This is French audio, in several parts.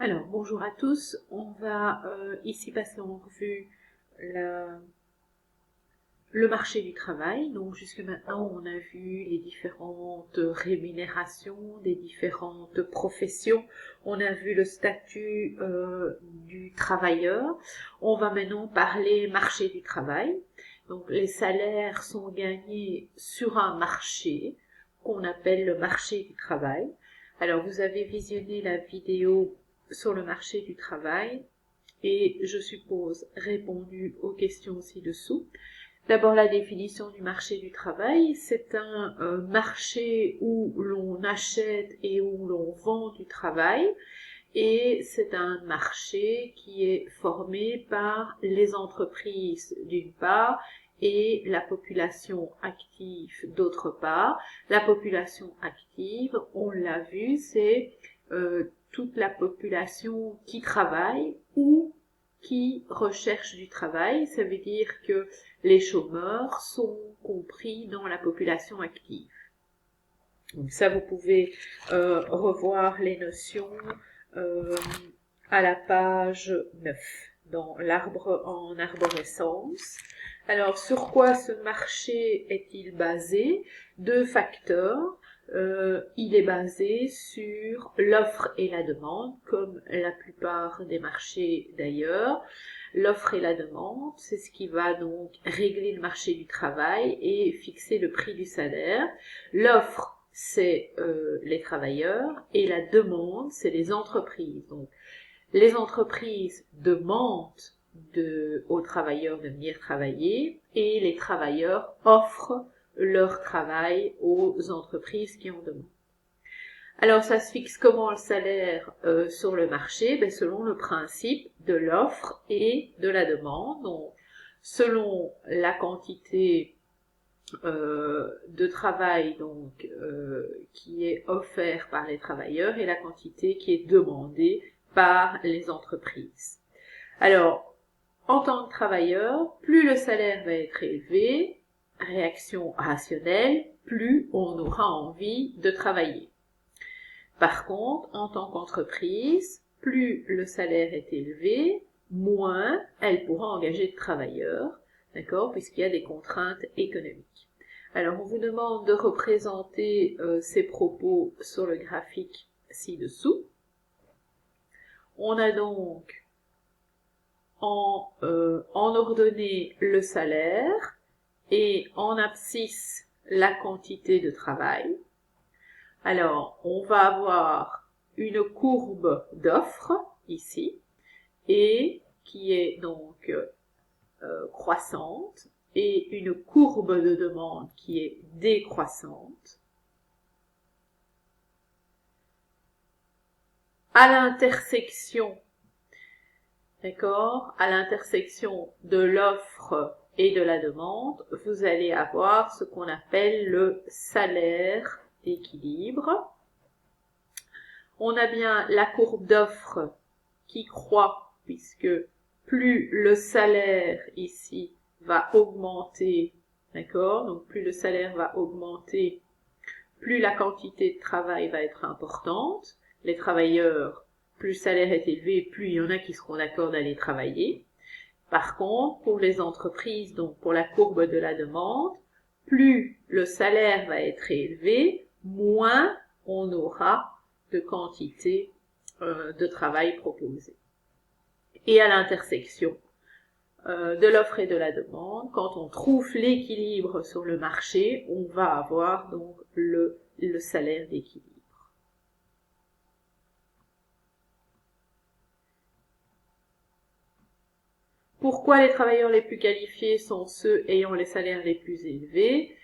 Alors, bonjour à tous. On va ici passer en revue le marché du travail. Donc, jusque maintenant, on a vu les différentes rémunérations des différentes professions. On a vu le statut du travailleur. On va maintenant parler marché du travail. Donc, les salaires sont gagnés sur un marché qu'on appelle le marché du travail. Alors, vous avez visionné la vidéo sur le marché du travail et je suppose répondu aux questions ci-dessous. D'abord, la définition du marché du travail, c'est un marché où l'on achète et où l'on vend du travail, et c'est un marché qui est formé par les entreprises d'une part et la population active d'autre part. La population active, on l'a vu, c'est toute la population qui travaille ou qui recherche du travail. Ça veut dire que les chômeurs sont compris dans la population active. Donc ça, vous pouvez revoir les notions à la page 9 dans l'arbre en arborescence. Alors, sur quoi ce marché est-il basé? Deux facteurs. Il est basé sur l'offre et la demande, comme la plupart des marchés d'ailleurs. L'offre et la demande, c'est ce qui va donc régler le marché du travail et fixer le prix du salaire. L'offre, c'est les travailleurs, et la demande, c'est les entreprises. Donc, les entreprises demandent aux travailleurs de venir travailler et les travailleurs offrent leur travail aux entreprises qui en demandent. Alors, ça se fixe comment le salaire sur le marché? Selon le principe de l'offre et de la demande. Donc, selon la quantité de travail donc qui est offert par les travailleurs et la quantité qui est demandée par les entreprises. Alors, en tant que travailleur, plus le salaire va être élevé, réaction rationnelle, plus on aura envie de travailler. Par contre, en tant qu'entreprise, plus le salaire est élevé, moins elle pourra engager de travailleurs, d'accord, puisqu'il y a des contraintes économiques. Alors, on vous demande de représenter ces propos sur le graphique ci-dessous. On a donc en ordonnée le salaire et en abscisse la quantité de travail. Alors, on va avoir une courbe d'offres ici et qui est donc croissante et une courbe de demande qui est décroissante. À l'intersection, d'accord, à l'intersection de l'offre et de la demande, vous allez avoir ce qu'on appelle le salaire d'équilibre. On a bien la courbe d'offre qui croît puisque plus le salaire ici va augmenter, d'accord, donc plus le salaire va augmenter, plus la quantité de travail va être importante. Les travailleurs, plus le salaire est élevé, plus il y en a qui seront d'accord d'aller travailler. Par contre, pour les entreprises, donc pour la courbe de la demande, plus le salaire va être élevé, moins on aura de quantité de travail proposée. Et à l'intersection de l'offre et de la demande, quand on trouve l'équilibre sur le marché, on va avoir donc le salaire d'équilibre. Pourquoi les travailleurs les plus qualifiés sont ceux ayant les salaires les plus élevés?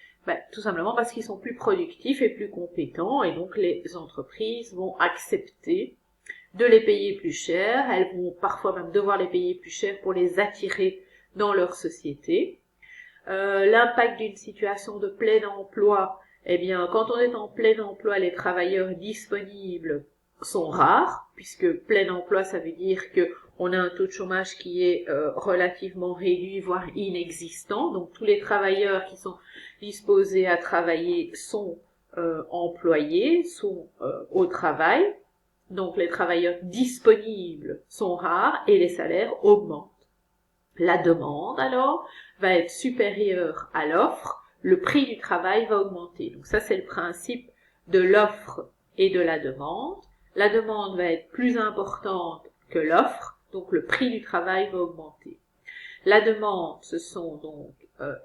Tout simplement parce qu'ils sont plus productifs et plus compétents, et donc les entreprises vont accepter de les payer plus cher. Elles vont parfois même devoir les payer plus cher pour les attirer dans leur société. L'impact d'une situation de plein emploi, eh bien, quand on est en plein emploi, les travailleurs disponibles sont rares, puisque plein emploi, ça veut dire que on a un taux de chômage qui est relativement réduit, voire inexistant. Donc, tous les travailleurs qui sont disposés à travailler sont employés, sont au travail. donc les travailleurs disponibles sont rares et les salaires augmentent. La demande, alors, va être supérieure à l'offre, le prix du travail va augmenter. Donc ça, c'est le principe de l'offre et de la demande. La demande va être plus importante que l'offre, donc le prix du travail va augmenter. La demande, ce sont donc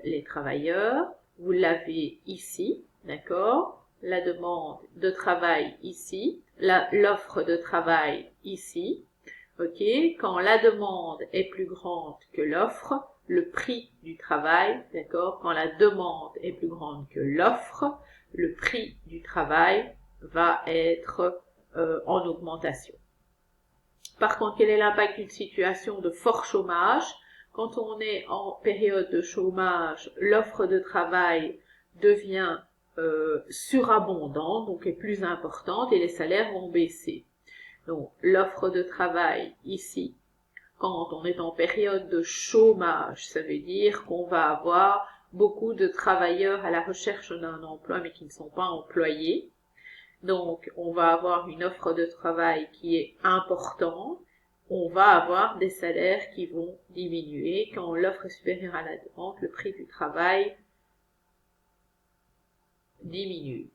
les travailleurs. Vous l'avez ici, d'accord? La demande de travail ici, l'offre de travail ici. Ok, quand la demande est plus grande que l'offre, le prix du travail, d'accord, quand la demande est plus grande que l'offre, le prix du travail va être en augmentation. Par contre, quel est l'impact d'une situation de fort chômage? Quand on est en période de chômage, l'offre de travail devient surabondante, donc est plus importante et les salaires vont baisser. Donc, l'offre de travail ici, quand on est en période de chômage, ça veut dire qu'on va avoir beaucoup de travailleurs à la recherche d'un emploi mais qui ne sont pas employés. Donc, on va avoir une offre de travail qui est importante. On va avoir des salaires qui vont diminuer. Quand l'offre est supérieure à la demande, le prix du travail diminue.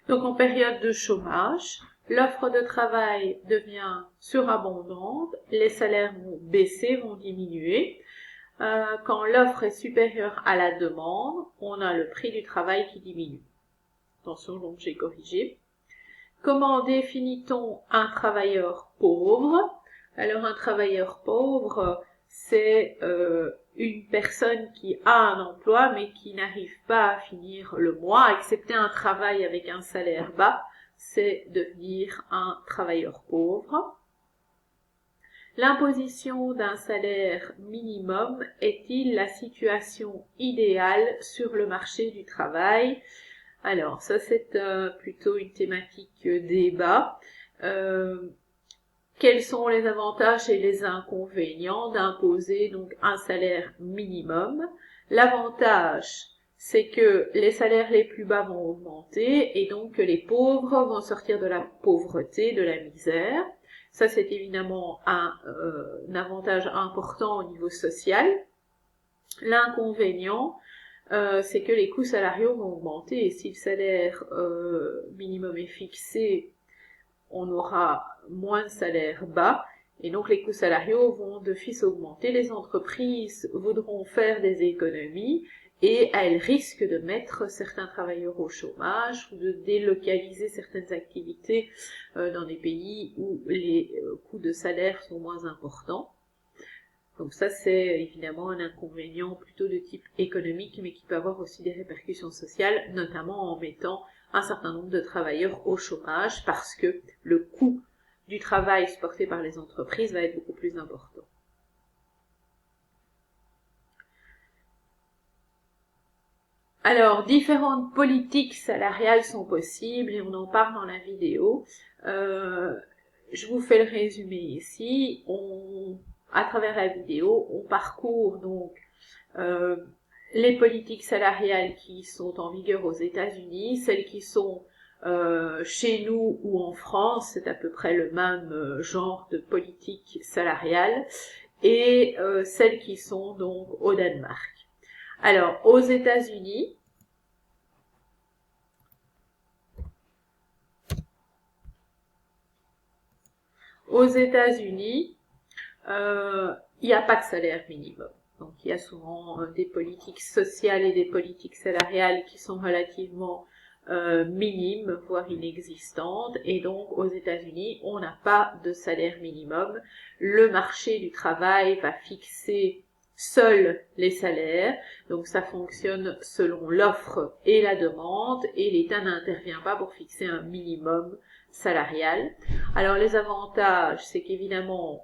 Donc, en période de chômage, l'offre de travail devient surabondante, les salaires vont baisser, vont diminuer. Quand l'offre est supérieure à la demande, on a le prix du travail qui diminue. Attention, donc j'ai corrigé. Comment définit-on un travailleur pauvre? Alors un travailleur pauvre, c'est une personne qui a un emploi mais qui n'arrive pas à finir le mois. Accepter un travail avec un salaire bas, c'est devenir un travailleur pauvre. L'imposition d'un salaire minimum est-il la situation idéale sur le marché du travail? Alors, ça c'est plutôt une thématique débat. Quels sont les avantages et les inconvénients d'imposer donc un salaire minimum? L'avantage, c'est que les salaires les plus bas vont augmenter et donc que les pauvres vont sortir de la pauvreté, de la misère. Ça, c'est évidemment un avantage important au niveau social. L'inconvénient, c'est que les coûts salariaux vont augmenter et si le salaire minimum est fixé, on aura moins de salaires bas et donc les coûts salariaux vont d'office augmenter. Les entreprises voudront faire des économies et elles risquent de mettre certains travailleurs au chômage ou de délocaliser certaines activités dans des pays où les coûts de salaire sont moins importants. Donc ça, c'est évidemment un inconvénient plutôt de type économique, mais qui peut avoir aussi des répercussions sociales, notamment en mettant un certain nombre de travailleurs au chômage, parce que le coût du travail supporté par les entreprises va être beaucoup plus important. Alors, différentes politiques salariales sont possibles, et on en parle dans la vidéo. Je vous fais le résumé ici. À travers la vidéo, on parcourt donc les politiques salariales qui sont en vigueur aux États-Unis, celles qui sont chez nous ou en France, c'est à peu près le même genre de politique salariale, et celles qui sont donc au Danemark. Alors, aux États-Unis, il n'y a pas de salaire minimum. Donc il y a souvent des politiques sociales et des politiques salariales qui sont relativement minimes, voire inexistantes. Et donc aux États-Unis, on n'a pas de salaire minimum. Le marché du travail va fixer seul les salaires. Donc ça fonctionne selon l'offre et la demande et l'État n'intervient pas pour fixer un minimum salarial. Alors les avantages, c'est qu'évidemment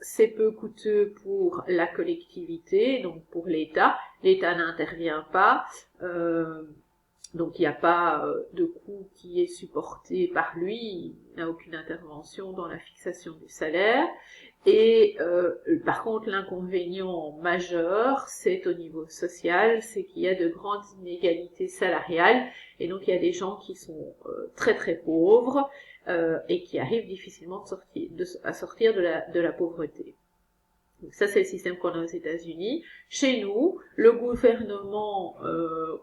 c'est peu coûteux pour la collectivité, donc pour l'État. L'État n'intervient pas, donc il n'y a pas de coût qui est supporté par lui, il n'a aucune intervention dans la fixation du salaire. Et par contre, l'inconvénient majeur, c'est au niveau social, c'est qu'il y a de grandes inégalités salariales, et donc il y a des gens qui sont très très pauvres, et qui arrivent difficilement à sortir de la pauvreté. Donc ça, c'est le système qu'on a aux États-Unis. Chez nous, le gouvernement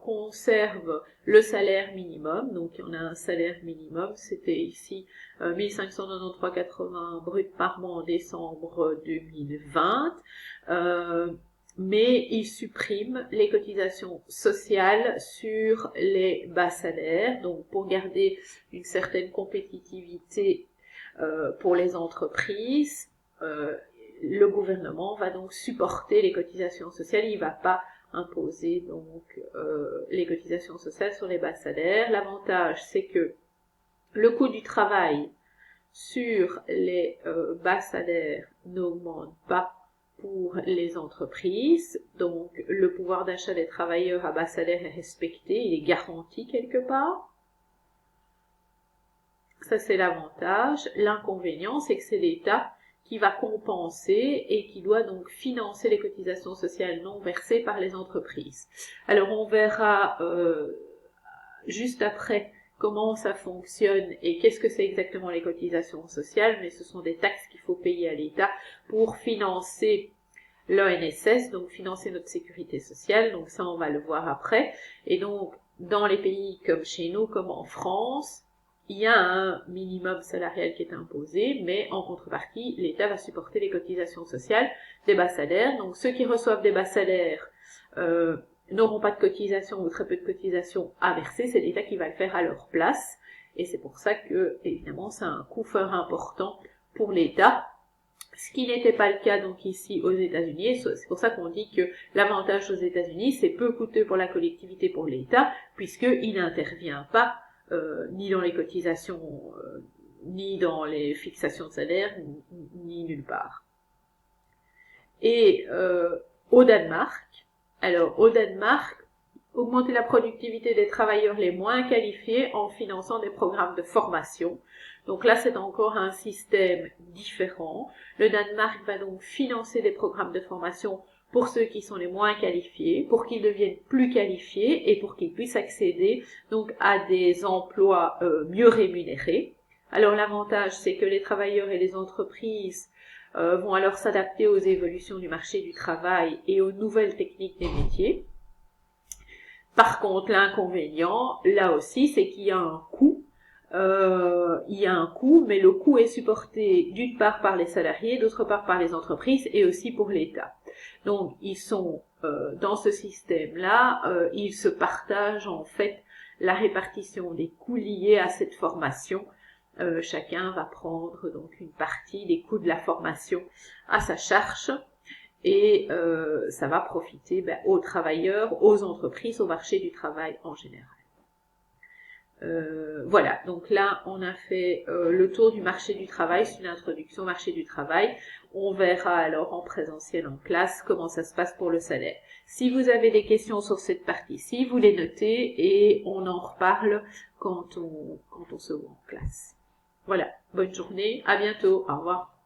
conserve le salaire minimum. Donc, on a un salaire minimum. C'était ici 1593,80 brut par mois en décembre 2020. Mais il supprime les cotisations sociales sur les bas salaires. Donc, pour garder une certaine compétitivité pour les entreprises, le gouvernement va donc supporter les cotisations sociales, il ne va pas imposer donc les cotisations sociales sur les bas salaires. L'avantage, c'est que le coût du travail sur les bas salaires n'augmente pas pour les entreprises, donc le pouvoir d'achat des travailleurs à bas salaire est respecté, il est garanti quelque part. Ça, c'est l'avantage. L'inconvénient, c'est que c'est l'État qui va compenser et qui doit donc financer les cotisations sociales non versées par les entreprises. Alors on verra juste après comment ça fonctionne et qu'est-ce que c'est exactement les cotisations sociales, mais ce sont des taxes qu'il faut payer à l'État pour financer l'ONSS, donc financer notre sécurité sociale, donc ça on va le voir après. Et donc dans les pays comme chez nous, comme en France, il y a un minimum salarial qui est imposé, mais en contrepartie, l'État va supporter les cotisations sociales des bas salaires. Donc ceux qui reçoivent des bas salaires n'auront pas de cotisations ou très peu de cotisations à verser, c'est l'État qui va le faire à leur place. Et c'est pour ça que, évidemment, c'est un coût fort important pour l'État. Ce qui n'était pas le cas donc ici aux États-Unis, c'est pour ça qu'on dit que l'avantage aux États-Unis, c'est peu coûteux pour la collectivité, pour l'État, puisqu'il n'intervient pas ni dans les cotisations, ni dans les fixations de salaire, ni nulle part. Et au Danemark, augmenter la productivité des travailleurs les moins qualifiés en finançant des programmes de formation. Donc là, c'est encore un système différent. Le Danemark va donc financer des programmes de formation pour ceux qui sont les moins qualifiés, pour qu'ils deviennent plus qualifiés et pour qu'ils puissent accéder donc à des emplois mieux rémunérés. Alors l'avantage, c'est que les travailleurs et les entreprises vont alors s'adapter aux évolutions du marché du travail et aux nouvelles techniques des métiers. Par contre, l'inconvénient, là aussi, c'est qu'il y a un coût. Mais le coût est supporté d'une part par les salariés, d'autre part par les entreprises et aussi pour l'État. Donc, ils sont dans ce système-là, ils se partagent en fait la répartition des coûts liés à cette formation. Chacun va prendre donc une partie des coûts de la formation à sa charge. Et ça va profiter aux travailleurs, aux entreprises, au marché du travail en général. Voilà, donc là on a fait le tour du marché du travail, c'est une introduction au marché du travail. On verra alors en présentiel en classe comment ça se passe pour le salaire. Si vous avez des questions sur cette partie-ci, vous les notez et on en reparle quand on se voit en classe. Voilà, bonne journée, à bientôt, au revoir.